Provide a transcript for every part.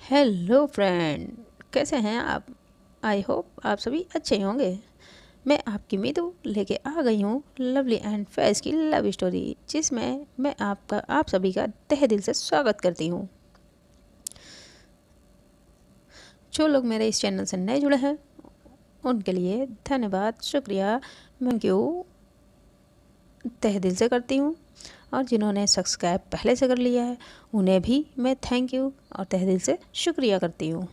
Hello friend, कैसे हैं आप। आई होप आप सभी अच्छे होंगे। मैं आपकी मीतू लेके आ गई हूँ लवली एंड फैज़ की लव स्टोरी, जिसमें मैं आप सभी का तहे दिल से स्वागत करती हूँ। जो लोग मेरे इस चैनल से नए जुड़े हैं उनके लिए धन्यवाद, शुक्रिया, थैंक यू तहे दिल से करती हूँ। और जिन्होंने सब्सक्राइब पहले से कर लिया है उन्हें भी मैं थैंक यू और तहे दिल से शुक्रिया करती हूँ।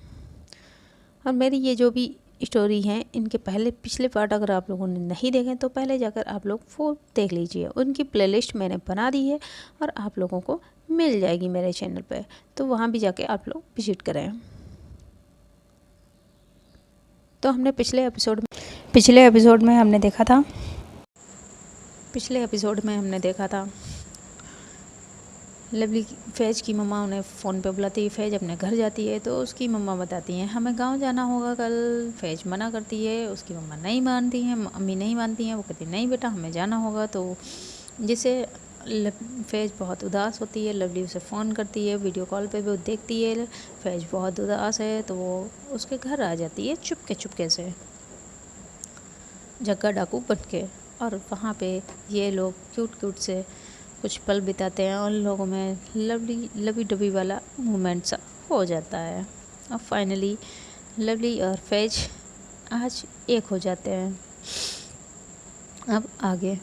और मेरी ये जो भी स्टोरी हैं इनके पिछले पार्ट अगर आप लोगों ने नहीं देखे तो पहले जाकर आप लोग वो देख लीजिए। उनकी प्लेलिस्ट मैंने बना दी है और आप लोगों को मिल जाएगी मेरे चैनल पे, तो वहाँ भी जाके आप लोग विजिट करें। तो हमने पिछले एपिसोड में हमने देखा था लवली फैज़ की मम्मा उन्हें फ़ोन पे बुलाती है। फैज़ अपने घर जाती है तो उसकी मम्मा बताती हैं हमें गांव जाना होगा कल। फैज़ मना करती है, उसकी मम्मा नहीं मानती हैं, अम्मी नहीं मानती हैं। वो कहती नहीं बेटा हमें जाना होगा। तो जिसे फैज़ बहुत उदास होती है। लवली उसे फ़ोन करती है, वीडियो कॉल पे भी वो देखती है फैज़ बहुत उदास है, तो वो उसके घर आ जाती है चुपके से, जग्गा डाकू बन के। और वहाँ पे ये लोग क्यूट से कुछ पल बिताते हैं और लोगों में लवी डबी वाला मोमेंट सा हो जाता है। और फाइनली लवली और फैज़ आज एक हो जाते हैं। अब आगे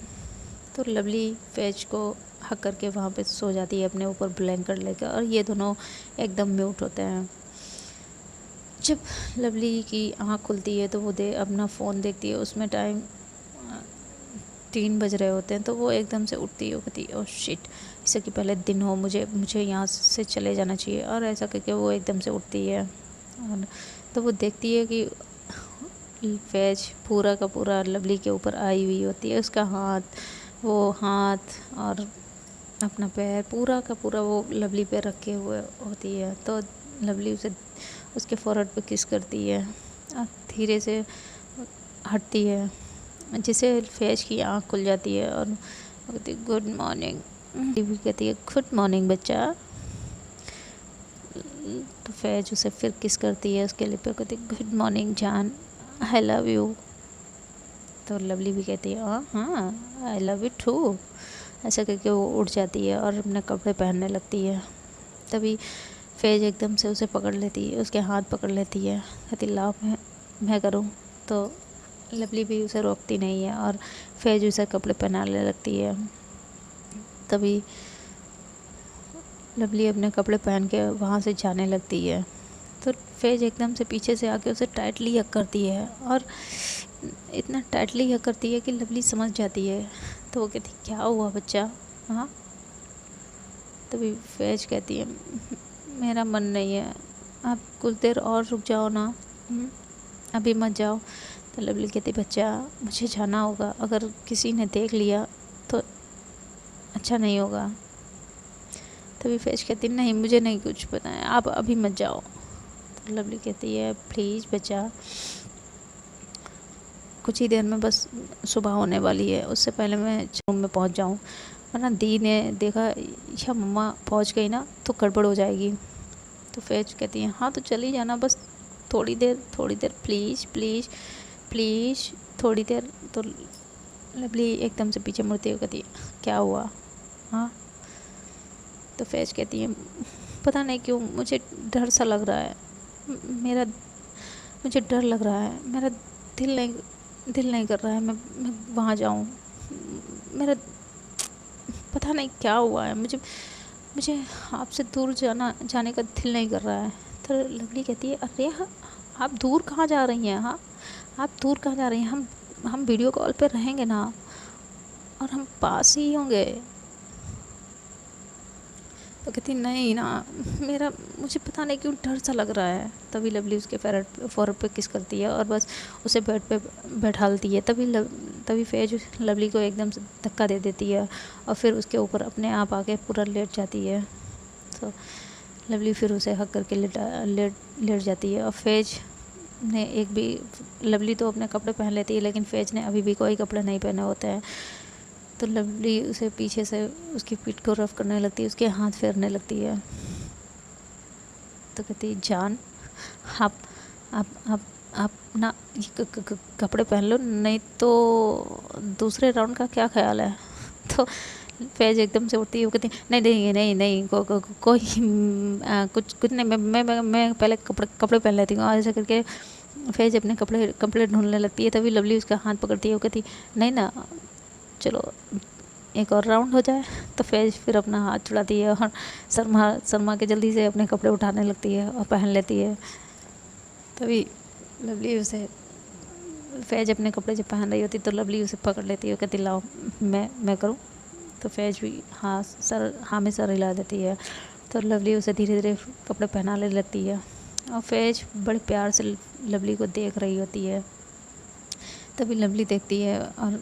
तो लवली फैज़ को हक करके वहाँ पे सो जाती है अपने ऊपर ब्लैंकेट लेकर, और ये दोनों एकदम म्यूट होते हैं। जब लवली की आँख खुलती है तो वो अपना फ़ोन देखती है, उसमें टाइम 3 बज रहे होते हैं। तो वो एकदम से उठती है, कहती है ओह शिट, इससे कि पहले दिन हो, मुझे यहाँ से चले जाना चाहिए। और ऐसा करके वो एकदम से उठती है और तो वो देखती है कि फैज़ पूरा का पूरा लवली के ऊपर आई हुई होती है। उसका हाथ और अपना पैर पूरा का पूरा वो लवली पे रखे हुए होती है। तो लवली उसके फोrehead पे किस करती है और धीरे से हटती है, जिसे फैज़ की आँख खुल जाती है और कहती है गुड मॉर्निंग। भी कहती है गुड मॉर्निंग बच्चा। तो फैज़ उसे फिर किस करती है उसके लिप पे, कहती है गुड मॉर्निंग जान, आई लव यू। तो लवली भी कहती है हाँ आई लव यू टू। ऐसा करके वो उठ जाती है और अपने कपड़े पहनने लगती है। तभी फैज़ एकदम से उसे पकड़ लेती है, उसके हाथ पकड़ लेती है, कहती लाओ मैं करूँ। तो लवली भी उसे रोकती नहीं है और फैज़ उसे कपड़े पहनाने लगती है। तभी लवली अपने कपड़े पहन के वहाँ से जाने लगती है। तो फैज़ एकदम से पीछे से आके उसे टाइटली हग करती है और इतना टाइटली हग करती है कि लवली समझ जाती है। तो वो कहती क्या हुआ बच्चा, हाँ। तभी फैज़ कहती है मेरा मन नहीं है, आप कुछ देर और रुक जाओ ना, अभी मत जाओ। तो लवली कहती बच्चा मुझे जाना होगा, अगर किसी ने देख लिया तो अच्छा नहीं होगा। तभी फैज़ कहती नहीं मुझे नहीं कुछ पता है, आप अभी मत जाओ। तो लवली कहती है प्लीज़ बच्चा, कुछ ही देर में बस सुबह होने वाली है, उससे पहले मैं रूम में पहुंच जाऊं, वरना दी ने देखा या मम्मा पहुंच गई ना तो गड़बड़ हो जाएगी। तो फैज़ कहती है हाँ तो चली जाना, बस थोड़ी देर प्लीज़ प्लीज़ प्लीज़ थोड़ी देर। तो लवली एकदम से पीछे मुड़ती हुई कहती है क्या हुआ, हाँ। तो फैज़ कहती है पता नहीं क्यों मुझे डर सा लग रहा है, मुझे डर लग रहा है, मेरा दिल नहीं कर रहा है मैं वहाँ जाऊँ, मेरा पता नहीं क्या हुआ है, मुझे आपसे दूर जाने का दिल नहीं कर रहा है। तो लवली कहती है अरे हाँ आप दूर कहाँ जा रही हैं, हाँ आप दूर कहाँ जा रही हैं, हम वीडियो कॉल पे रहेंगे ना और हम पास ही होंगे। तो कहती नहीं ना, मुझे पता नहीं क्यों डर सा लग रहा है। तभी लवली उसके फोrehead पे किस करती है और बस उसे बेड पे बैठालती है। तभी फैज़ लवली को एकदम से धक्का दे देती है और फिर उसके ऊपर अपने आप आके पूरा लेट जाती है। तो लवली फिर उसे हक करके लेट जाती है। और फैज़ ने लवली तो अपने कपड़े पहन लेती है लेकिन फैज़ ने अभी भी कोई कपड़े नहीं पहने होते हैं। तो लवली उसे पीछे से उसकी पीठ को रफ करने लगती है, उसके हाथ फेरने लगती है। तो कहती जान, आप आप आप ना ये कपड़े पहन लो, नहीं तो दूसरे राउंड का क्या ख्याल है। तो फैज एकदम से उठती है, वो कहती नहीं नहीं नहीं नहीं कोई कुछ कुछ नहीं, मैं पहले कपड़े पहन लेती हूँ। और ऐसा करके फैज अपने कपड़े ढूंढने लगती है। तभी लवली उसका हाथ पकड़ती है, वो कहती नहीं ना, चलो एक और राउंड हो जाए। तो फैज फिर अपना हाथ छुड़ाती है और शर्मा के जल्दी से अपने कपड़े उठाने लगती है और पहन लेती है। तभी लवली उसे, फैज अपने कपड़े जब पहन रही होती तो लवली उसे पकड़ लेती है, कहती लाओ मैं करूँ। तो फैज भी हाँ में सर हिला देती है। तो लवली उसे धीरे धीरे कपड़े पहनाने लगती है और फैज बड़े प्यार से लवली को देख रही होती है। तभी लवली देखती है और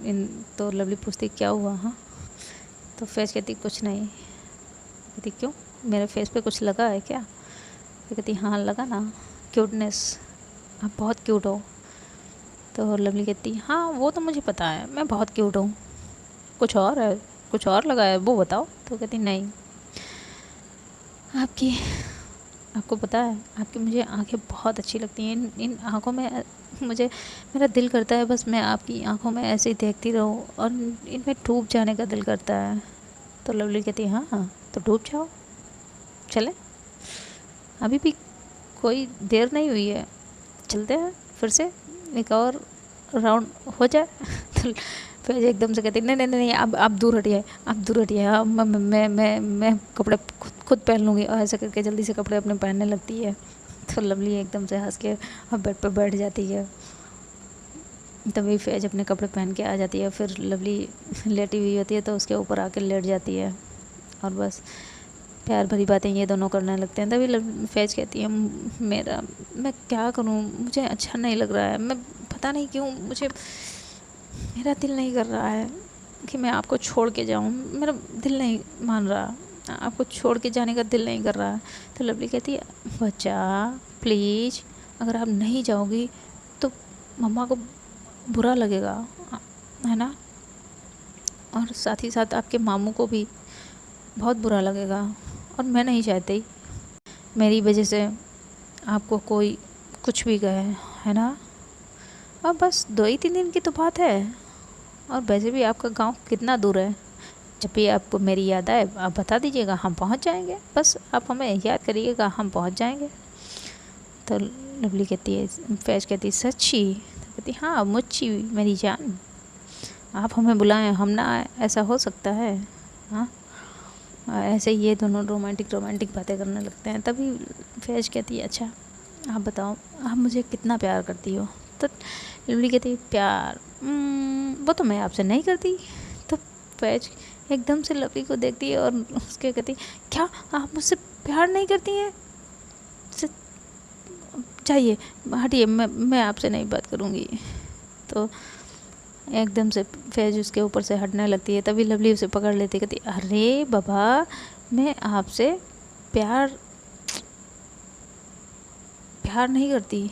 तो लवली पूछती क्या हुआ। हाँ, तो फैज कहती कुछ नहीं। कहती क्यों, मेरे फेस पे कुछ लगा है क्या। तो कहती हाँ लगा ना, क्यूटनेस, आप बहुत क्यूट हो। तो लवली कहती हाँ वो तो मुझे पता है, मैं बहुत क्यूट हूँ, कुछ और है, कुछ और लगा है वो बताओ। तो कहती नहीं, आपको पता है आपकी मुझे आंखें बहुत अच्छी लगती हैं। इन आंखों में मुझे, मेरा दिल करता है बस मैं आपकी आंखों में ऐसे ही देखती रहूं और इनमें डूब जाने का दिल करता है। तो लवली कहती हाँ हाँ तो डूब जाओ, चले, अभी भी कोई देर नहीं हुई है, चलते हैं फिर से एक और राउंड हो जाए। तो फिर एकदम से कहती नहीं नहीं नहीं, आप दूर हटिए, आप दूर हटिए, हाँ मैं कपड़े खुद पहन लूँगी। और ऐसा करके जल्दी से कपड़े अपने पहनने लगती है। तो लवली एकदम से हंस के और बेड पर बैठ जाती है। तभी फैज अपने कपड़े पहन के आ जाती है। फिर लवली लेटी हुई होती है तो उसके ऊपर आके लेट जाती है और बस प्यार भरी बातें ये दोनों करने लगते हैं। तभी फैज कहती है मैं क्या करूँ, मुझे अच्छा नहीं लग रहा है, मैं पता नहीं क्यों, मेरा दिल नहीं कर रहा है कि मैं आपको छोड़ के जाऊँ, मेरा दिल नहीं मान रहा, आपको छोड़ के जाने का दिल नहीं कर रहा है। तो लवली कहती है बच्चा प्लीज़, अगर आप नहीं जाओगी तो मम्मा को बुरा लगेगा, है ना, और साथ ही साथ आपके मामू को भी बहुत बुरा लगेगा, और मैं नहीं चाहती मेरी वजह से आपको कोई कुछ भी कहे, है ना। और बस 2 ही 3 दिन की तो बात है, और वैसे भी आपका गांव कितना दूर है, जब भी आपको मेरी याद आए आप बता दीजिएगा, हम पहुंच जाएंगे, बस आप हमें याद करिएगा, हम पहुंच जाएंगे। तो लवली कहती है, फैज कहती है सच्ची। तो कहती हाँ मुच्ची मेरी जान, आप हमें बुलाएं हम ना आए, ऐसा हो सकता है। हाँ, ऐसे ये दोनों रोमांटिक बातें करने लगते हैं। तभी फैज कहती है अच्छा आप बताओ आप मुझे कितना प्यार करती हो। तो लवली कहती है प्यार वो तो मैं आपसे नहीं करती। तो फैज एकदम से लवली को देखती है और उसके कहती क्या आप मुझसे प्यार नहीं करती हैं, चाहिए हटिए, मैं आपसे नहीं बात करूँगी। तो एकदम से फैज उसके ऊपर से हटने लगती है। तभी लवली उसे पकड़ लेती है, कहती अरे बाबा मैं आपसे प्यार नहीं करती,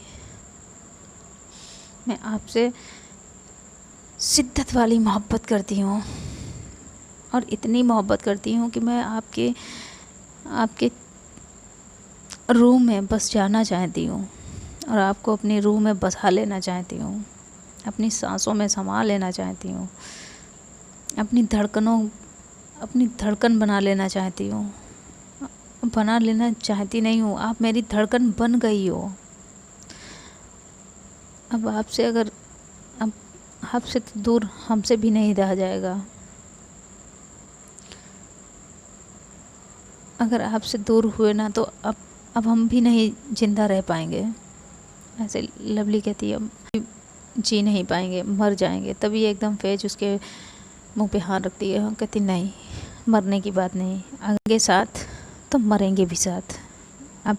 मैं आपसे शिद्दत वाली मोहब्बत करती हूँ, और इतनी मोहब्बत करती हूँ कि मैं आपके रूह में बस जाना चाहती हूँ और आपको अपनी रूह में बसा लेना चाहती हूँ, अपनी सांसों में समा लेना चाहती हूँ, अपनी धड़कन बना लेना चाहती हूँ। बना लेना चाहती नहीं हूँ, आप मेरी धड़कन बन गई हो। अब आपसे तो दूर हमसे भी नहीं रहा जाएगा, अगर आपसे दूर हुए ना तो अब हम भी नहीं जिंदा रह पाएंगे। ऐसे लवली कहती है अब जी नहीं पाएंगे, मर जाएंगे। तभी एकदम फैज उसके मुंह पे हाथ रखती है, कहती नहीं मरने की बात नहीं, आगे साथ तो मरेंगे भी साथ। अब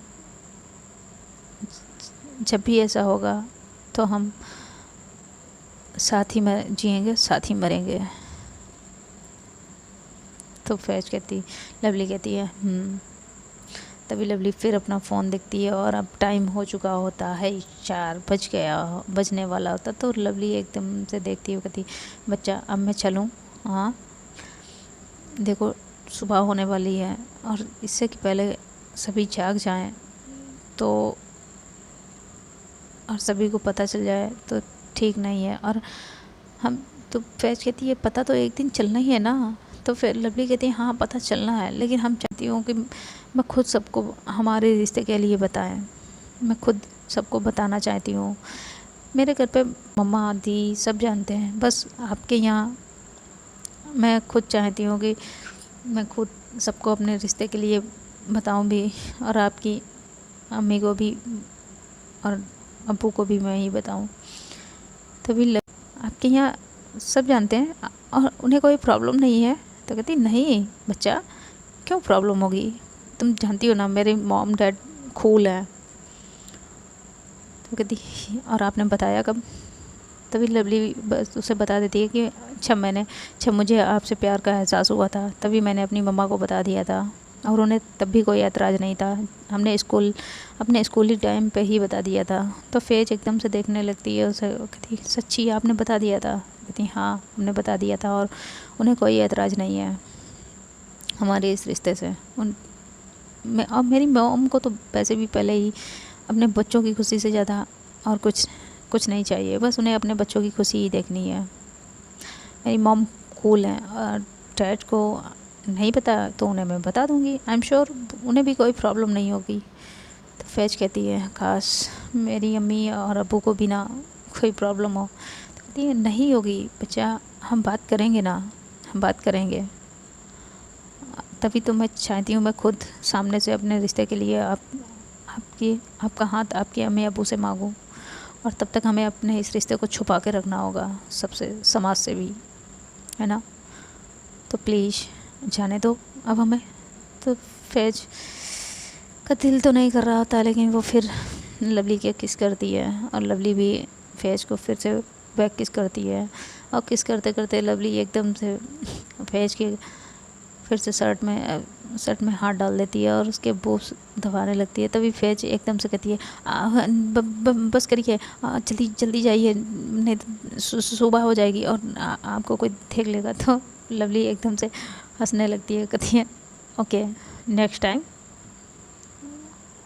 जब भी ऐसा होगा तो हम साथ ही जिएंगे साथ ही मरेंगे। तो फैज लवली कहती है तभी लवली फिर अपना फ़ोन देखती है और अब टाइम हो चुका होता है, 4 बजने वाला होता। तो लवली एकदम से देखती है, कहती बच्चा अब मैं चलूँ, हाँ देखो सुबह होने वाली है और इससे कि पहले सभी जाग जाएं, तो और सभी को पता चल जाए तो ठीक नहीं है। और हम तो फैज़ कहती है पता तो एक दिन चलना ही है ना। तो फिर लवली कहती है हाँ पता चलना है, लेकिन हम चाहती हूँ कि मैं खुद सबको हमारे रिश्ते के लिए बताएं। मैं खुद सबको बताना चाहती हूँ। मेरे घर पे मम्मा दी सब जानते हैं, बस आपके यहाँ मैं खुद चाहती हूँ कि मैं खुद सबको अपने रिश्ते के लिए बताऊँ भी, और आपकी अम्मी को भी और अब्बू को भी मैं ही बताऊँ। तभी आपके यहाँ सब जानते हैं और उन्हें कोई प्रॉब्लम नहीं है। तो कहती नहीं बच्चा, क्यों प्रॉब्लम होगी, तुम जानती हो ना मेरे मॉम डैड कूल है। तो कहती और आपने बताया कब। तभी लवली बस उसे बता देती है कि जब मुझे आपसे प्यार का एहसास हुआ था तभी मैंने अपनी मम्मा को बता दिया था, और उन्हें तब भी कोई ऐतराज़ नहीं था। हमने अपने स्कूली टाइम पे ही बता दिया था। तो फैज़ एकदम से देखने लगती है उसे, कहती सच्ची आपने बता दिया था। कहती हाँ हमने बता दिया था, और उन्हें कोई ऐतराज़ नहीं है हमारे इस रिश्ते से। और मेरी मॉम को तो वैसे भी पहले ही अपने बच्चों की खुशी से ज़्यादा और कुछ नहीं चाहिए, बस उन्हें अपने बच्चों की खुशी ही देखनी है। मेरी मॉम कूल है, और डैड को नहीं पता तो उन्हें मैं बता दूंगी। आई एम श्योर उन्हें भी कोई प्रॉब्लम नहीं होगी। तो फैज़ कहती है काश मेरी अम्मी और अब्बू को भी ना कोई प्रॉब्लम हो। तो कहती है नहीं होगी बच्चा, हम बात करेंगे ना, हम बात करेंगे। तभी तो मैं चाहती हूँ मैं खुद सामने से अपने रिश्ते के लिए आपका हाथ आपके अम्मी अब्बू से मांगूँ, और तब तक हमें अपने इस रिश्ते को छुपा के रखना होगा सबसे, समाज से भी, है ना। तो प्लीज़ जाने दो अब हमें। तो फैज़ का दिल तो नहीं कर रहा होता, लेकिन वो फिर लवली के किस करती है, और लवली भी फैज़ को फिर से बैक किस करती है। और किस करते करते लवली एकदम से फैज़ के फिर से शर्ट में हाथ डाल देती है और उसके बोस दबाने लगती है। तभी फैज़ एकदम से कहती है बस करिए, जल्दी जल्दी जाइए, नहीं तो सुबह हो जाएगी और आपको कोई देख लेगा। तो लवली एकदम से हंसने लगती है, कहती है ओके नेक्स्ट टाइम,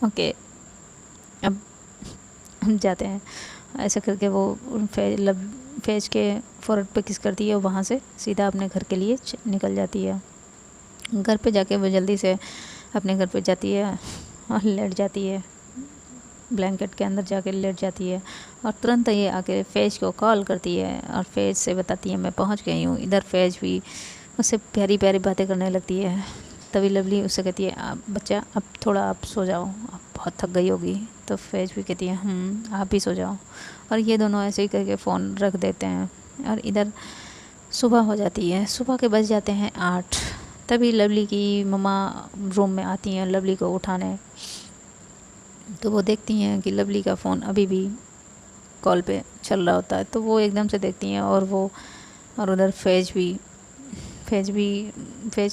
ओके अब हम जाते हैं। ऐसा करके वो फैज़ के फोrehead पे किस करती है, वहाँ से सीधा अपने घर के लिए निकल जाती है। घर पे जाके वो जल्दी से अपने घर पे जाती है और लेट जाती है, ब्लैंकेट के अंदर जाके लेट जाती है। और तुरंत ये आके फैज़ को कॉल करती है और फैज़ से बताती है मैं पहुंच गई हूँ। इधर फैज़ भी उससे प्यारी प्यारी बातें करने लगती है। तभी लवली उससे कहती है बच्चा अब थोड़ा आप सो जाओ, आप बहुत थक गई होगी। तो फैज़ भी कहती है आप भी सो जाओ। और ये दोनों ऐसे ही करके फ़ोन रख देते हैं। और इधर सुबह हो जाती है, सुबह के बज जाते हैं 8। तभी लवली की मम्मा रूम में आती हैं लवली को उठाने। तो वो देखती हैं कि लवली का फ़ोन अभी भी कॉल पे चल रहा होता है। तो वो एकदम से देखती हैं और उधर फैज़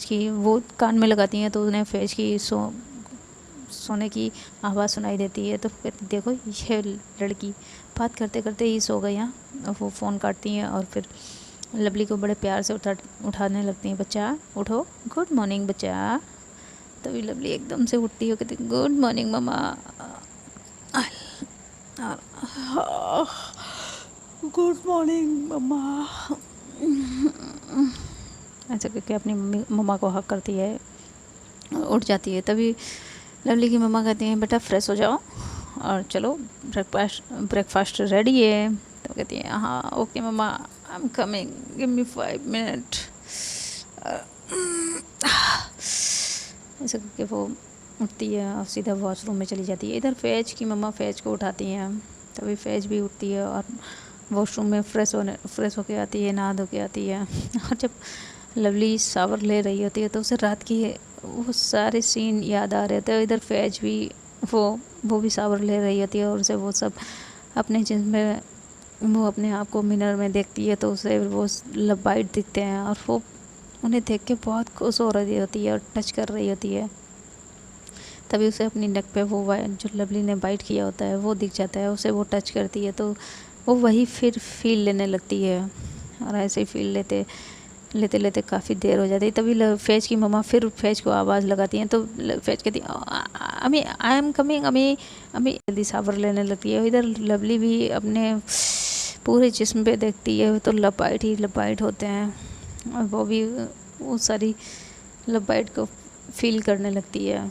की वो कान में लगाती हैं, तो उन्हें फैज़ की सोने की आवाज़ सुनाई देती है। तो कहती देखो ये लड़की बात करते करते ही सो गई। यहाँ और वो फ़ोन काटती हैं और फिर लवली को बड़े प्यार से उठाने लगती हैं, बच्चा उठो, गुड मॉर्निंग बच्चा। तभी लवली एकदम से उठती है, कहती गुड मॉर्निंग मम्मा। गुड मॉर्निंग मम्मा। ऐसा करके अपनी मम्मा को हक करती है, उठ जाती है। तभी लवली की मम्मा कहती हैं बेटा फ्रेश हो जाओ और चलो ब्रेकफास्ट रेडी है। तो कहती है हाँ ओके मम्मा I am coming, give me 5 minute. ऐसा करके वो उठती है और सीधा वॉशरूम में चली जाती है। इधर फैज़ की मम्मा फैज़ को उठाती हैं। तभी फैज़ भी उठती है और वॉशरूम में फ्रेश होके आती है, नहा धो के आती है। और जब लवली शावर ले रही होती है तो उसे रात की वो सारे सीन याद आ रहे थे। इधर फैज़ भी वो भी शावर ले रही होती है और उसे वो सब अपने जिसमें वो अपने आप को मिरर में देखती है तो उसे वो वाइट दिखते हैं और वो उन्हें देख के बहुत खुश हो रही होती है और टच कर रही होती है। तभी उसे अपनी नेक पे वो जो लवली ने बाइट किया होता है वो दिख जाता है, उसे वो टच करती है तो वो वही फिर फील लेने लगती है। और ऐसे ही फील लेते लेते लेते काफ़ी देर हो जाती है। तभी फैज़ की मम्मा फिर फैज़ को आवाज़ लगाती हैं, तो फैज़ कहती अम्मी आई एम कमिंग, अम्मी अम्मी जल्दी शावर लेने लगती है। इधर लवली भी अपने पूरे जिस्म पे देखती है तो लपाइट ही लपाइट होते हैं, और वो भी वो सारी लपाइट को फील करने लगती है,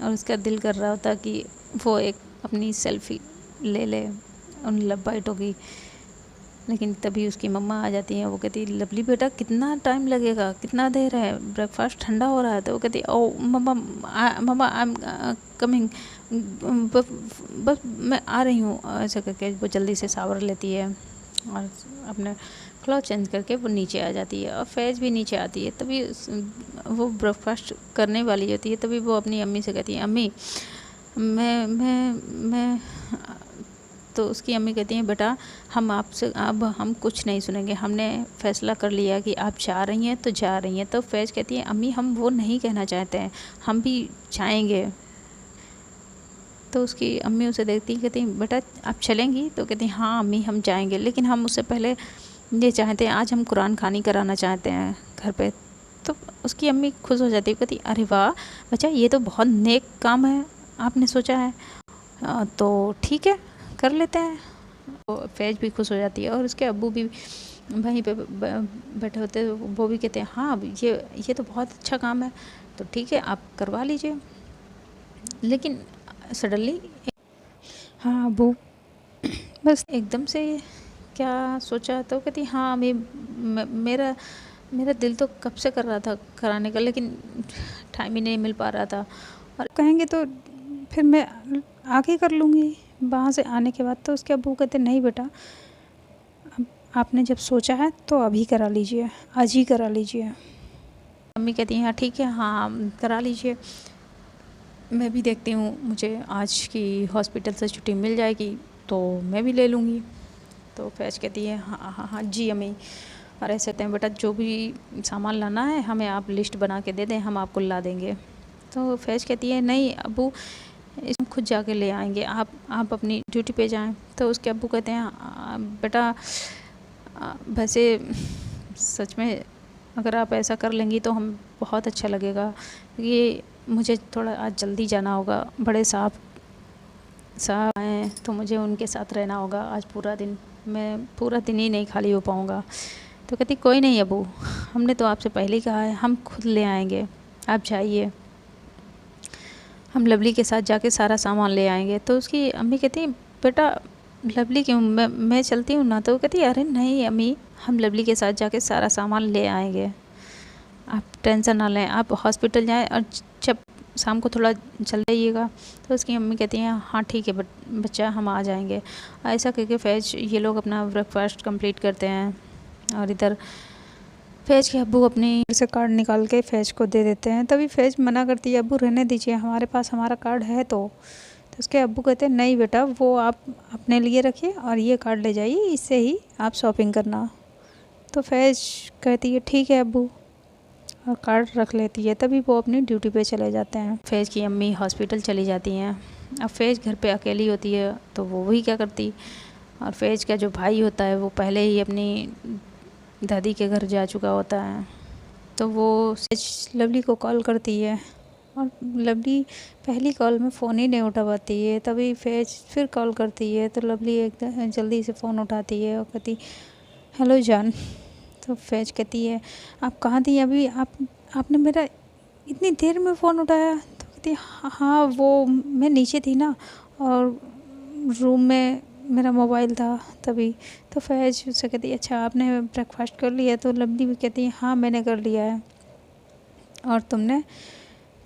और उसका दिल कर रहा होता कि वो एक अपनी सेल्फी ले ले उन लपाइटों की। लेकिन तभी उसकी मम्मा आ जाती हैं। वो कहती लवली बेटा कितना टाइम लगेगा, कितना देर है, ब्रेकफास्ट ठंडा हो रहा है। तो वो कहती ओ मम्मा मम्मा आई एम कमिंग, बस मैं आ रही हूँ। ऐसा करके वो जल्दी से शावर लेती है और अपने क्लॉथ चेंज करके वो नीचे आ जाती है, और फैज़ भी नीचे आती है। तभी वो ब्रेकफास्ट करने वाली होती है, तभी वो अपनी अम्मी से कहती है अम्मी मैं तो उसकी अम्मी कहती हैं बेटा हम आपसे अब हम कुछ नहीं सुनेंगे, हमने फ़ैसला कर लिया कि आप जा रही हैं तो जा रही हैं। तो फैज़ कहती है अम्मी हम वो नहीं कहना चाहते हैं, हम भी जाएंगे। तो उसकी अम्मी उसे देखती कहती बेटा आप चलेंगी? तो कहती हाँ अम्मी हम जाएंगे, लेकिन हम उससे पहले ये चाहते हैं, आज हम कुरान खानी कराना चाहते हैं घर पे। तो उसकी अम्मी खुश हो जाती है, कहती अरे वाह बच्चा ये तो बहुत नेक काम है आपने सोचा है, तो ठीक है कर लेते हैं। तो फैज़ भी खुश हो जाती है, और उसके अब्बू भी वहीं पे बैठे होते हैं। वो भी कहते हैं हाँ ये तो बहुत अच्छा काम है, तो ठीक है आप करवा लीजिए। लेकिन सडनली हाँ अब्बू बस एकदम से क्या सोचा, तो कहती हाँ मेरा मेरा दिल तो कब से कर रहा था कराने का, लेकिन टाइम ही नहीं मिल पा रहा था। और कहेंगे तो फिर मैं आगे कर लूँगी वहाँ से आने के बाद। तो उसके अब्बू कहते नहीं बेटा अब आपने जब सोचा है तो अभी करा लीजिए, आज ही करा लीजिए। मम्मी कहती हैं हाँ ठीक है हाँ करा लीजिए, मैं भी देखती हूँ मुझे आज की हॉस्पिटल से छुट्टी मिल जाएगी तो मैं भी ले लूँगी। तो फैज़ कहती है हाँ हाँ हाँ जी अम्मी, और ऐसे कहते हैं बेटा जो भी सामान लाना है हमें आप लिस्ट बना के दे दें, हम आपको ला देंगे। तो फैज़ कहती है नहीं अब्बू इसमें खुद जाके ले आएंगे, आप अपनी ड्यूटी पे जाएं। तो उसके अब्बू कहते हैं बेटा वैसे सच में अगर आप ऐसा कर लेंगी तो हम बहुत अच्छा लगेगा, ये मुझे थोड़ा आज जल्दी जाना होगा, बड़े साहब आए तो मुझे उनके साथ रहना होगा आज पूरा दिन, मैं पूरा दिन ही नहीं खाली हो पाऊँगा। तो कहती कोई नहीं अब्बू हमने तो आपसे पहले ही कहा है हम खुद ले आएंगे, आप जाइए, हम लवली के साथ जाके सारा सामान ले आएंगे। तो उसकी अम्मी कहती बेटा लवली क्यों, मैं चलती हूँ ना। तो कहती अरे नहीं अम्मी हम लवली के साथ जाके सारा सामान ले आएंगे, आप टेंशन ना लें, आप हॉस्पिटल जाएं और जब शाम को थोड़ा जल्दी आइएगा। तो उसकी अम्मी कहती हैं हाँ ठीक है बच्चा हम आ जाएंगे। ऐसा करके फैज़ ये लोग अपना ब्रेकफास्ट कंप्लीट करते हैं, और इधर फैज़ के अब्बू अपनी से कार्ड निकाल के फैज़ को दे देते हैं। तभी फैज़ मना करती है अब्बू रहने दीजिए हमारे पास हमारा कार्ड है। तो उसके अब्बू कहते हैं नहीं बेटा वो आप अपने लिए रखिए और ये कार्ड ले जाइए, इससे ही आप शॉपिंग करना। तो फैज़ कहती है ठीक है अब्बू, और कार्ड रख लेती है। तभी वो अपनी ड्यूटी पे चले जाते हैं। फैज़ की अम्मी हॉस्पिटल चली जाती हैं। अब फैज़ घर पे अकेली होती है तो वो वही क्या करती, और फैज़ का जो भाई होता है वो पहले ही अपनी दादी के घर जा चुका होता है। तो वो लवली को कॉल करती है, और लवली पहली कॉल में फ़ोन ही नहीं उठा पाती है। तभी फैज़ फिर कॉल करती है तो लवली एकदम जल्दी से फ़ोन उठाती है और कहती हेलो जान। तो फैज़ कहती है आप कहाँ थी अभी, आपने मेरा इतनी देर में फ़ोन उठाया। तो कहती हाँ वो मैं नीचे थी ना, और रूम में मेरा मोबाइल था तभी। तो फैज़ उससे कहती अच्छा आपने ब्रेकफास्ट कर लिया। तो लवली भी कहती है हाँ मैंने कर लिया है, और तुमने?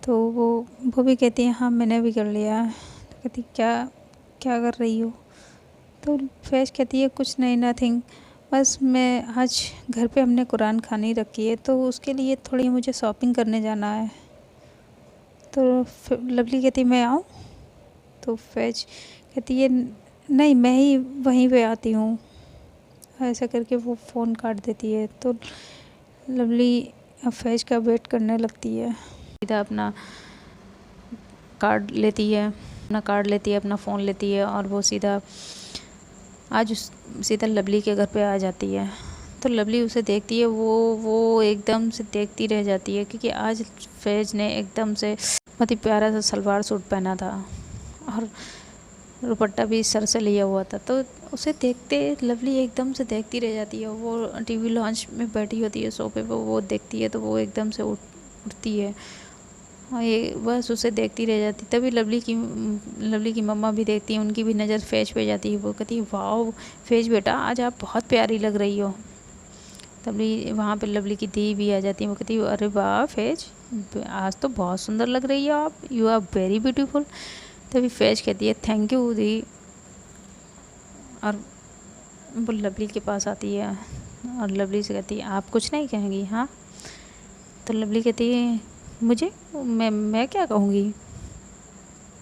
तो वो भी कहती है हाँ मैंने भी कर लिया है। तो कहती क्या क्या कर रही हो? तो फैज़ कहती है कुछ नहीं नथिंग, बस मैं आज घर पे हमने कुरान खानी रखी है तो उसके लिए थोड़ी मुझे शॉपिंग करने जाना है। तो लवली कहती मैं आऊँ? तो फैज़ कहती है नहीं मैं ही वहीं पे आती हूँ। ऐसा करके वो फ़ोन काट देती है। तो लवली फैज़ का वेट करने लगती है। सीधा अपना कार्ड लेती है, अपना फ़ोन लेती है, और वो सीधा लवली के घर पे आ जाती है। तो लवली उसे देखती है, वो एकदम से देखती रह जाती है, क्योंकि आज फैज़ ने एकदम से बहुत ही प्यारा सा सलवार सूट पहना था और दुपट्टा भी सर से लिया हुआ था। तो उसे देखते लवली एकदम से देखती रह जाती है। वो टीवी लॉन्च में बैठी होती है सोफे पर, वो देखती है तो वो एकदम से उठती है और ये बस उसे देखती रह जाती। तभी लवली की मम्मा भी देखती हैं, उनकी भी नज़र फैज़ पे जाती है। वो कहती है, वाह फैज़ बेटा, आज आप बहुत प्यारी लग रही हो। तभी वहाँ पे लवली की दी भी आ जाती है। वो कहती है, अरे वाह फैज़, आज तो बहुत सुंदर लग रही है आप, यू आर वेरी ब्यूटीफुल। तभी फैज़ कहती है, थैंक यू दी। और वो लवली के पास आती है और लवली से कहती है, आप कुछ नहीं कहेंगी? हाँ। तो लवली कहती है, मुझे मैं क्या कहूँगी?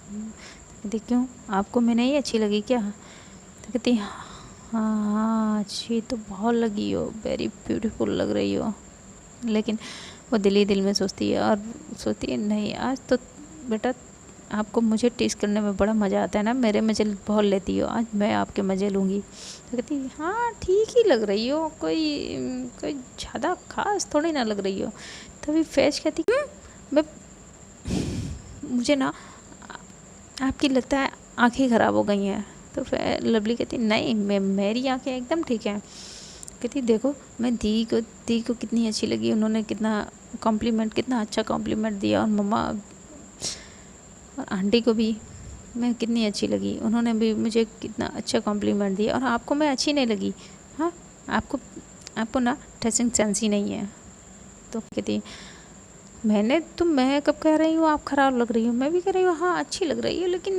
कहती, क्यों, आपको मैं नहीं अच्छी लगी क्या? तो कहती, हाँ अच्छी तो बहुत लगी हो, वेरी ब्यूटीफुल लग रही हो। लेकिन वो दिल ही दिल में सोचती है और सोचती है, नहीं आज तो बेटा आपको मुझे टेस्ट करने में बड़ा मज़ा आता है ना, मेरे मज़े बहुत लेती हो, आज मैं आपके मज़े लूँगी। तो कहती, हाँ ठीक ही लग रही हो, कोई ज़्यादा खास थोड़ी ना लग रही हो। तभी फैज़ कहती, मैं मुझे ना आपकी लगता है आँखें ख़राब हो गई हैं। तो फिर लवली कहती, नहीं मेरी आँखें एकदम ठीक हैं। कहती, देखो मैं दी को कितनी अच्छी लगी, उन्होंने कितना अच्छा कॉम्प्लीमेंट दिया, और मम्मा और आंटी को भी मैं कितनी अच्छी लगी, उन्होंने भी मुझे कितना अच्छा कॉम्प्लीमेंट दिया, और आपको मैं अच्छी नहीं लगी? हाँ, आपको ना ड्रेसिंग सेंस ही नहीं है। तो कहती, मैं कब कह रही हूँ आप ख़राब लग रही हो? मैं भी कह रही हूँ हाँ अच्छी लग रही है, लेकिन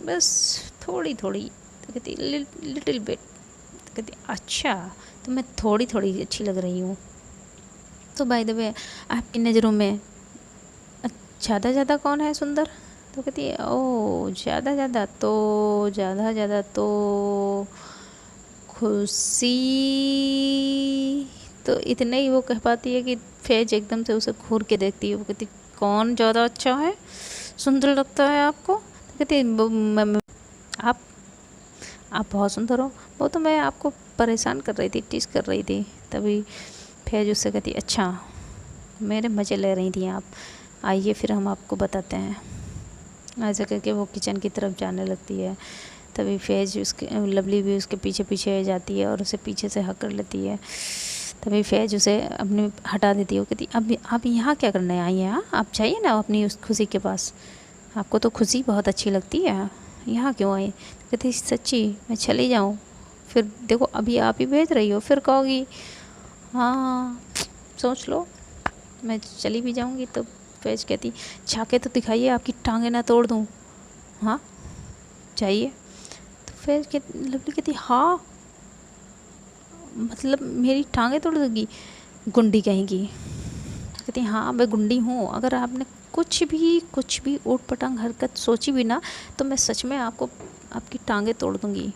बस थोड़ी थोड़ी। तो कहती, लिटिल बिट। तो कहती, अच्छा तो मैं थोड़ी थोड़ी अच्छी लग रही हूँ। तो बाय द वे आपकी नज़रों में ज़्यादा कौन है सुंदर? तो कहती है, ओ ज़्यादा तो खुशी। तो इतने ही वो कह पाती है कि फैज़ एकदम से उसे घूर के देखती है। वो कहती, कौन ज़्यादा अच्छा है, सुंदर लगता है आपको? तो कहती है, आप बहुत सुंदर हो, वो तो मैं आपको परेशान कर रही थी, टीज कर रही थी। तभी फैज़ उससे कहती, अच्छा मेरे मज़े ले रही थी आप, आइए फिर हम आपको बताते हैं। ऐसे करके वो किचन की तरफ जाने लगती है। तभी फैज़ लवली भी उसके पीछे पीछे जाती है और उसे पीछे से हक कर लेती है। तभी फैज़ उसे अपने हटा देती है। वो कहती, अब आप यहाँ क्या करने आई हैं? हाँ, आप जाइए ना अपनी उस खुशी के पास, आपको तो खुशी बहुत अच्छी लगती है, यहाँ क्यों आई? कहती, सच्ची मैं चली जाऊँ? फिर देखो अभी आप ही भेज रही हो, फिर कहोगी हाँ सोच लो मैं चली भी जाऊँगी। तो फैज़ कहती, झाके तो दिखाइए, आपकी टांगें ना तोड़ दूँ। हाँ चाहिए? तो लवली कहती, हाँ मतलब मेरी टांगें तोड़ दोगी, गुंडी कहेंगी? कहती, हाँ मैं गुंडी हूँ, अगर आपने कुछ भी ऊट पटांग हरकत सोची भी ना, तो मैं सच में आपकी टांगें तोड़ दूँगी।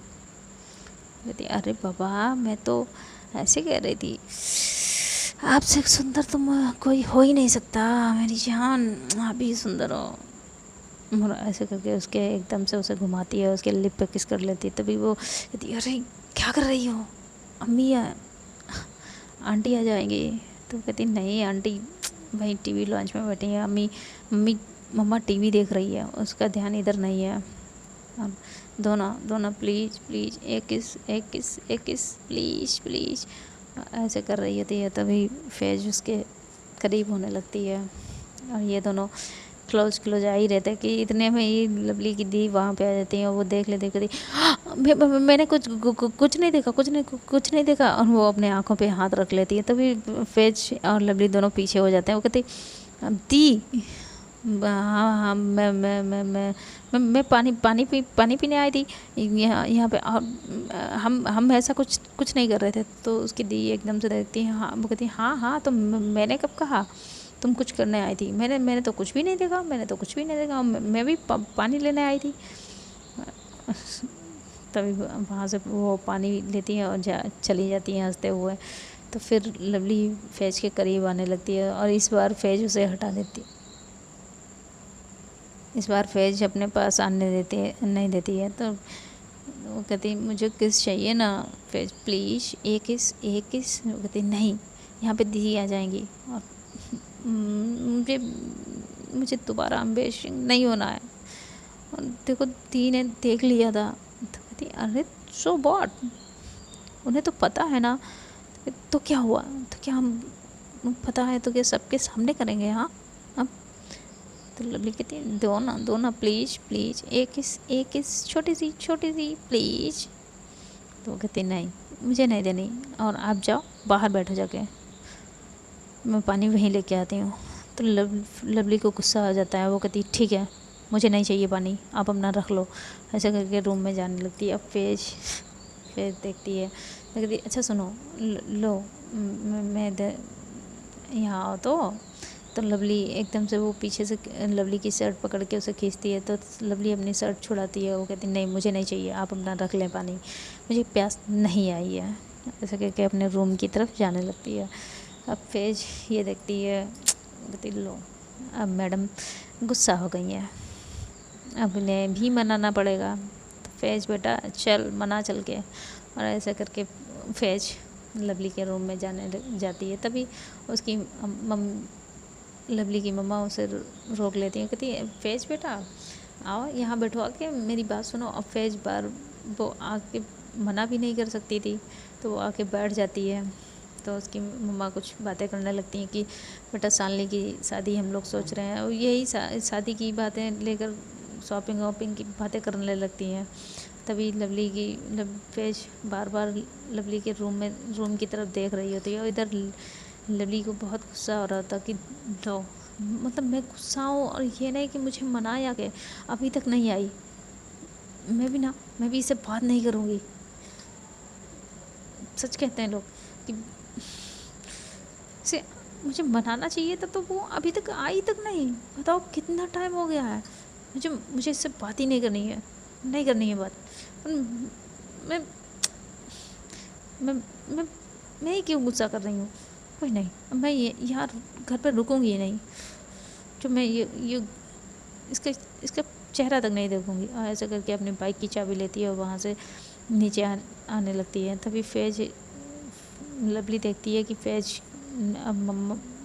कहती, अरे बाबा मैं तो ऐसे कह रही थी, आपसे सुंदर तुम कोई हो ही नहीं सकता, मेरी जान आप ही सुंदर हो। और ऐसे करके उसके एकदम से उसे घुमाती है, उसके लिप पे किस कर लेती है। तभी वो कहती, अरे क्या कर रही हो, आंटी आ जाएंगी। तो कहती, नहीं आंटी वहीं टीवी लॉन्च में बैठी है, मम्मा टीवी देख रही है, उसका ध्यान इधर नहीं है। और दोनों प्लीज़ एक किस प्लीज़ ऐसे कर रही होती है। तभी फैज़ उसके करीब होने लगती है और ये दोनों क्लोज आ ही रहते हैं कि इतने में ही लवली की दी वहाँ पे आ जाती है और वो देख लेती कहती, मैंने कुछ नहीं देखा और वो अपने आँखों पे हाथ रख लेती है। तभी फैज़ और लवली दोनों पीछे हो जाते हैं। वो कहती, दी हाँ मैं पानी पीने आई थी यहाँ पे, और हम ऐसा कुछ नहीं कर रहे थे। तो उसकी दी एकदम से देखती है, हाँ वो कहती, हाँ तो मैंने कब कहा तुम कुछ करने आई थी? मैंने तो कुछ भी नहीं देखा, मैं भी पानी लेने आई थी। तभी वहाँ से वो पानी लेती हैं और चली जाती हैं हंसते हुए। तो फिर लवली फैज़ के करीब आने लगती है और इस बार फैज़ उसे हटा देती है। इस बार फैज़ अपने पास आने नहीं देती है। तो वो कहती मुझे किस चाहिए ना, फिर प्लीज़ एक किस। वो कहती नहीं, यहाँ पे दी आ जाएंगी और मुझे मुझे दोबारा अम्बेशिंग नहीं होना है। और देखो दी ने देख लिया था, तो कहती अरे सो वॉट, उन्हें तो पता है ना, तो क्या हुआ, तो क्या हम पता है तो क्या सबके सामने करेंगे। हाँ अब तो लवली कहती है दो ना प्लीज़ प्लीज़, एक किस छोटी सी प्लीज़। तो वो कहती नहीं मुझे नहीं देनी, और आप जाओ बाहर बैठो जाके, मैं पानी वहीं लेके आती हूँ। तो लवली को गुस्सा आ जाता है। वो कहती ठीक है मुझे नहीं चाहिए पानी, आप अपना रख लो। ऐसा करके रूम में जाने लगती है। अब फिर देखती है, तो कहती अच्छा सुनो लो मैं यहाँ आओ। तो लवली एकदम से वो पीछे से लवली की शर्ट पकड़ के उसे खींचती है, तो लवली अपनी शर्ट छुड़ाती है। वो कहती नहीं मुझे नहीं चाहिए, आप अपना रख लें पानी, मुझे प्यास नहीं आई है। ऐसा करके अपने रूम की तरफ जाने लगती है। अब फेज ये देखती है, कहती लो अब मैडम गुस्सा हो गई है, अब इन्हें भी मनाना पड़ेगा। तो फेज बेटा चल मना चल के। और ऐसा करके फेज लवली के रूम में जाती है। तभी उसकी लवली की मम्मा उसे रोक लेती है। कहती है फेज बेटा आओ यहाँ बैठो आके, मेरी बात सुनो। अब फेज बार वो आके मना भी नहीं कर सकती थी, तो वो आके बैठ जाती है। तो उसकी मम्मा कुछ बातें करने लगती हैं कि बेटा सालनी की शादी हम लोग सोच रहे हैं, और यही शादी की बातें लेकर शॉपिंग वॉपिंग की बातें करने लगती हैं। तभी लवली की फेज बार बार लवली के रूम की तरफ देख रही होती है, और इधर लवली को बहुत गुस्सा हो रहा था कि लो मतलब मैं गुस्सा हूँ, और ये नहीं कि मुझे मनाया कि अभी तक नहीं आई, मैं भी इससे बात नहीं करूँगी। सच कहते हैं लोग कि से मुझे मनाना चाहिए था, तो वो अभी तक आई तक नहीं। बताओ कितना टाइम हो गया है, मुझे इससे बात ही नहीं करनी है बात। मैं मैं मैं मैं ही क्यों गुस्सा कर रही हूँ। कोई नहीं, अब मैं ये यार घर पर रुकूंगी ही नहीं, जो मैं ये इसका चेहरा तक नहीं देखूंगी। और ऐसा करके अपनी बाइक की चाबी लेती है और वहाँ से नीचे आने लगती है। तभी फेज लवली देखती है कि फेज अब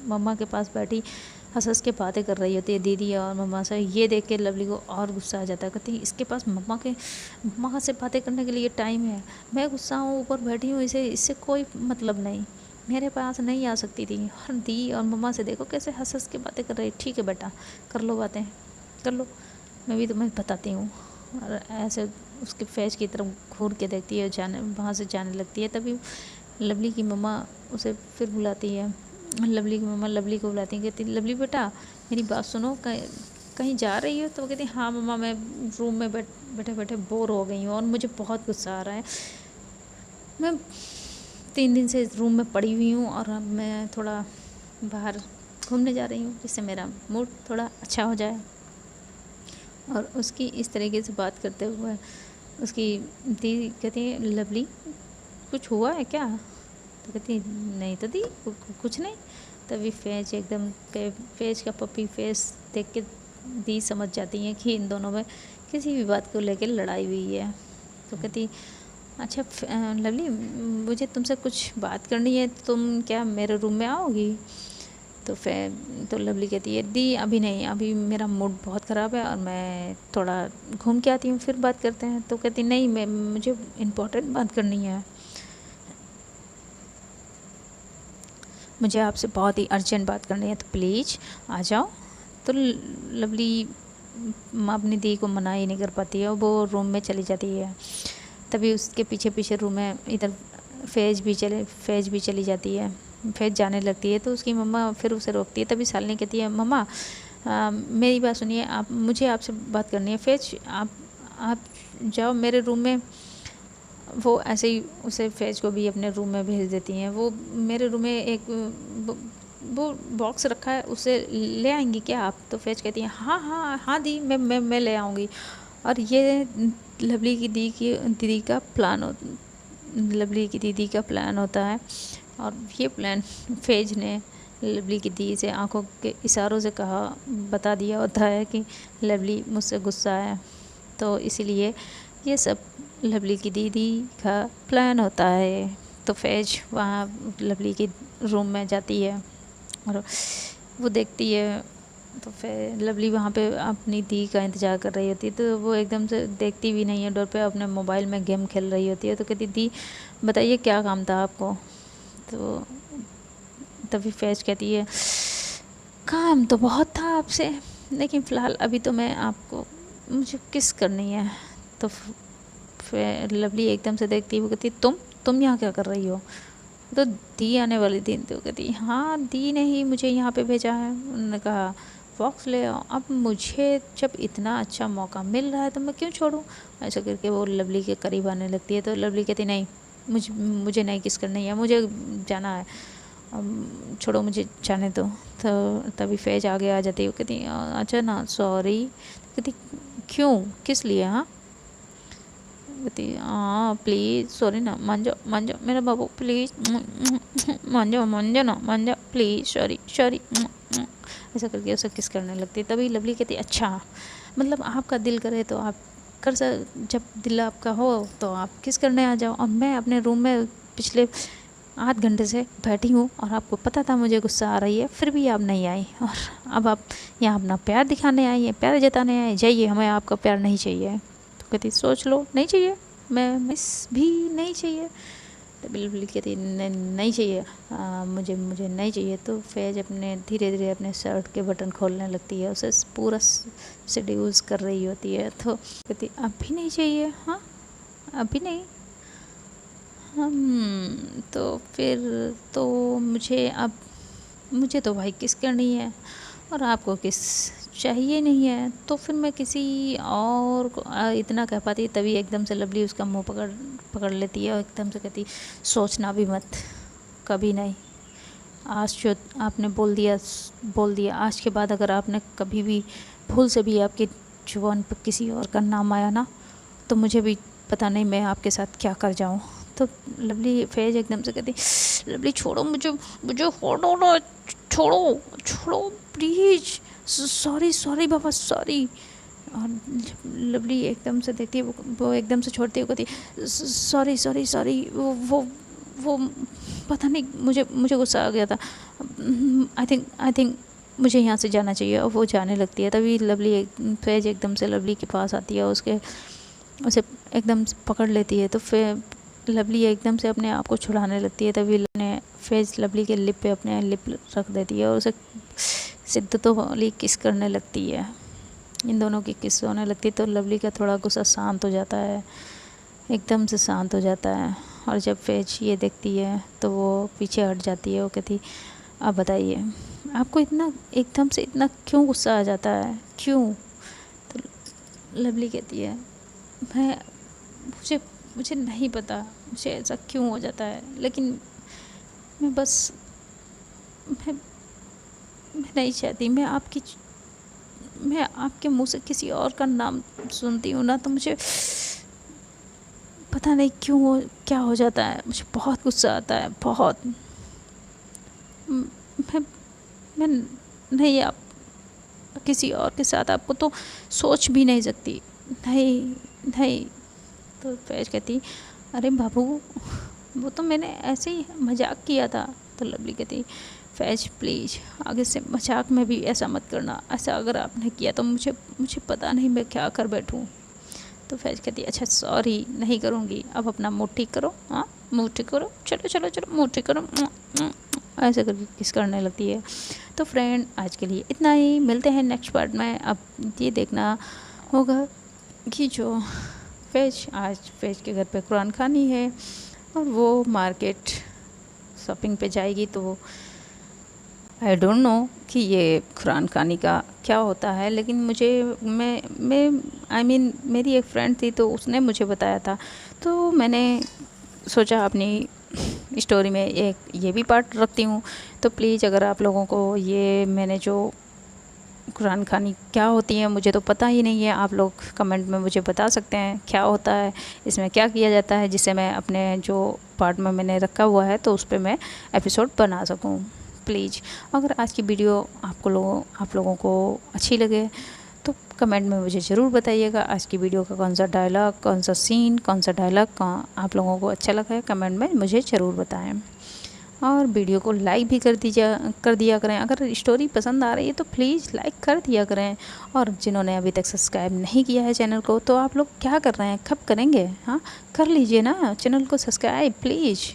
मम्मा के पास बैठी हंस के बातें कर रही होती है दीदी और मम्मा से। ये देख के लवली को और गुस्सा आ जाता है। कहती है इसके पास मम्मा से बातें करने के लिए टाइम है, मैं गुस्सा हूँ ऊपर बैठी हूँ, इससे कोई मतलब नहीं, मेरे पास नहीं आ सकती थी। और दी और मम्मा से देखो कैसे हंस के बातें कर रही। ठीक है बेटा कर लो बातें कर लो, मैं भी तुम्हें बताती हूँ। और ऐसे उसके फेस की तरफ घूर के देखती है, वहाँ से जाने लगती है। तभी लवली की मम्मा उसे फिर बुलाती है। लवली की मम्मा लवली को बुलाती है, कहती लवली बेटा मेरी बात सुनो, कहीं जा रही हो। तो वो कहती हाँ मम्मा मैं रूम में बैठे बैठे बोर हो गई हूँ और मुझे बहुत गुस्सा आ रहा है, मैं 3 दिन से इस रूम में पड़ी हुई हूँ और अब मैं थोड़ा बाहर घूमने जा रही हूँ जिससे मेरा मूड थोड़ा अच्छा हो जाए। और उसकी इस तरीके से बात करते हुए उसकी दीदी कहती है लवली कुछ हुआ है क्या। तो कहती नहीं तो दी कुछ नहीं। तभी फेज का पपी फेस देख के दी समझ जाती हैं कि इन दोनों में किसी भी बात को लेकर लड़ाई हुई है। तो कहती अच्छा लवली मुझे तुमसे कुछ बात करनी है, तुम क्या मेरे रूम में आओगी। तो लवली कहती है दी अभी नहीं, अभी मेरा मूड बहुत ख़राब है और मैं थोड़ा घूम के आती हूँ फिर बात करते हैं। तो कहती नहीं मुझे इम्पोर्टेंट बात करनी है, मुझे आपसे बहुत ही अर्जेंट बात करनी है, तो प्लीज़ आ जाओ। तो लवली अपनी दी को मना ही नहीं कर पाती है, वो रूम में चली जाती है। तभी उसके पीछे पीछे रूम में इधर फेज भी चली जाती है। फेज जाने लगती है तो उसकी मम्मा फिर उसे रोकती है। तभी शालिनी कहती है मम्मा मेरी बात सुनिए, मुझे आपसे बात करनी है। फेज आप जाओ मेरे रूम में। वो ऐसे ही उसे फेज को भी अपने रूम में भेज देती हैं। वो मेरे रूम में एक वो बॉक्स रखा है, उसे ले आएंगी क्या आप। तो फेज कहती है हाँ हाँ हाँ दी मैं ले आऊँगी। और ये लवली की दीदी का प्लान होता है। और ये प्लान फेज ने लवली की दी से आंखों के इशारों से बता दिया होता है कि लवली मुझसे गुस्सा है, तो इसीलिए ये सब लवली की दीदी का प्लान होता है। तो फैज वहाँ लवली की रूम में जाती है और वो देखती है, तो फिर लवली वहाँ पे अपनी दी का इंतज़ार कर रही होती है। तो वो एकदम से देखती भी नहीं है डोर पे, अपने मोबाइल में गेम खेल रही होती है। तो कहती दी बताइए क्या काम था आपको। तो तभी फैज कहती है काम तो बहुत था आपसे, लेकिन फ़िलहाल अभी तो मैं आपको मुझे किस करनी है। तो फिर लवली एकदम से देखती है, वो कहती तुम यहाँ क्या कर रही हो। तो दी आने वाली थी, तो कहती हाँ दी ने ही मुझे यहाँ पे भेजा है। उन्होंने कहा फॉक्स ले आओ। अब मुझे जब इतना अच्छा मौका मिल रहा है तो मैं क्यों छोड़ूं। ऐसा करके वो लवली के करीब आने लगती है। तो लवली कहती नहीं मुझे नहीं किस करनी है, मुझे जाना है, छोड़ो मुझे जाने दो। तो तभी फैज आगे आ जाती है। वो कहती अच्छा ना सॉरी। कहती क्यों किस लिए। हाँ कहती हाँ प्लीज़ सॉरी ना, मान जाओ मेरा बाबू प्लीज़, मान जाओ ना, मान जाओ प्लीज़, सॉरी सॉरी। ऐसा करके उसे किस करने लगती है। तभी लवली कहती अच्छा मतलब आपका दिल करे तो आप कर सक, जब दिल आपका हो तो आप किस करने आ जाओ। और मैं अपने रूम में पिछले आध घंटे से बैठी हूँ और आपको पता था मुझे गुस्सा आ रही है, फिर भी आप नहीं आई, और अब आप यहाँ अपना प्यार दिखाने आई हैं, प्यार जताने आए, जाइए हमें आपका प्यार नहीं चाहिए। तो कहती सोच लो नहीं चाहिए, मैं मिस भी नहीं चाहिए। तो बिल्कुल कहती नहीं चाहिए, मुझे नहीं चाहिए। तो फैज अपने धीरे धीरे अपने शर्ट के बटन खोलने लगती है, उसे पूरा सेड्यूस कर रही होती है। तो कहती अब भी नहीं चाहिए। हाँ अभी नहीं। तो फिर तो मुझे तो भाई किस करनी है और आपको किस चाहिए नहीं है। तो फिर मैं किसी और को इतना कह पाती। तभी एकदम से लवली उसका मुंह पकड़ लेती है और एकदम से कहती सोचना भी मत, कभी नहीं। आज जो आपने बोल दिया, आज के बाद अगर आपने कभी भी भूल से भी आपकी जुबान पर किसी और का नाम आया ना, तो मुझे भी पता नहीं मैं आपके साथ क्या कर जाऊँ। तो लवली फैज एकदम से कहती लवली छोड़ो मुझे हटो ना, छोड़ो प्लीज़, सॉरी बाबा सॉरी। और लवली एकदम से देखती है, वो एकदम से छोड़ती है, कहती सॉरी। वो पता नहीं मुझे गुस्सा आ गया था, आई थिंक मुझे यहाँ से जाना चाहिए। और वो जाने लगती है। तभी फैज एकदम से लवली के पास आती है, उसे एकदम पकड़ लेती है। तो फिर लवली एकदम से अपने आप को छुड़ाने लगती है। तभी फैज लवली के लिप पे अपने लिप रख देती है और उसे शिद्दतों वाली किस करने लगती है। इन दोनों की किस होने लगती है। तो लवली का थोड़ा गुस्सा शांत हो जाता है, एकदम से शांत हो जाता है। और जब फैज ये देखती है तो वो पीछे हट जाती है। वो कहती आप बताइए आपको एकदम से इतना क्यों गुस्सा आ जाता है, क्यों। तो लवली कहती है मुझे नहीं पता मुझे ऐसा क्यों हो जाता है, लेकिन मैं नहीं चाहती। मैं आपके मुंह से किसी और का नाम सुनती हूँ ना, तो मुझे पता नहीं क्या हो जाता है। मुझे बहुत गुस्सा आता है, बहुत। मैं नहीं आप किसी और के साथ आपको तो सोच भी नहीं सकती। नहीं। तो फैज कहती अरे बाबू वो तो मैंने ऐसे ही मजाक किया था। तो लवली कहती फैज प्लीज़ आगे से मजाक में भी ऐसा मत करना, ऐसा अगर आपने किया तो मुझे पता नहीं मैं क्या कर बैठूं। तो फैज कहती अच्छा सॉरी नहीं करूँगी, अब अपना मुँह ठीक करो। हाँ मुँह ठीक करो, चलो मुँह ठीक करो, ऐसे करके किस करने लगती है। तो फ्रेंड आज के लिए इतना ही, मिलते हैं नेक्स्ट पार्ट में। अब ये देखना होगा कि जो फैज के घर पे कुरान खानी है और वो मार्केट शॉपिंग पे जाएगी। तो आई डोंट नो कि ये कुरान खानी का क्या होता है, लेकिन मेरी एक फ्रेंड थी तो उसने मुझे बताया था। तो मैंने सोचा अपनी स्टोरी में ये भी पार्ट रखती हूँ। तो प्लीज़ अगर आप लोगों को ये मैंने जो कुरान खानी क्या होती है, मुझे तो पता ही नहीं है, आप लोग कमेंट में मुझे बता सकते हैं क्या होता है, इसमें क्या किया जाता है, जिससे मैं अपने जो पार्ट में मैंने रखा हुआ है तो उस पर मैं एपिसोड बना सकूं। प्लीज़ अगर आज की वीडियो आप लोगों को अच्छी लगे तो कमेंट में मुझे ज़रूर बताइएगा आज की वीडियो का कौन सा डायलॉग, कौन सा सीन, कौन सा डायलॉग आप लोगों को अच्छा लगा है, कमेंट में मुझे ज़रूर बताएं। और वीडियो को लाइक भी कर दिया करें। अगर स्टोरी पसंद आ रही है तो प्लीज़ लाइक कर दिया करें। और जिन्होंने अभी तक सब्सक्राइब नहीं किया है चैनल को, तो आप लोग क्या कर रहे हैं, कब करेंगे? हाँ, कर लीजिए ना चैनल को सब्सक्राइब प्लीज़।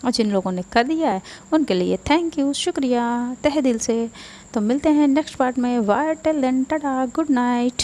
और जिन लोगों ने कर दिया है उनके लिए थैंक यू, शुक्रिया तहे दिल से। तो मिलते हैं नेक्स्ट पार्ट में। वायर टेल टाटा, गुड नाइट।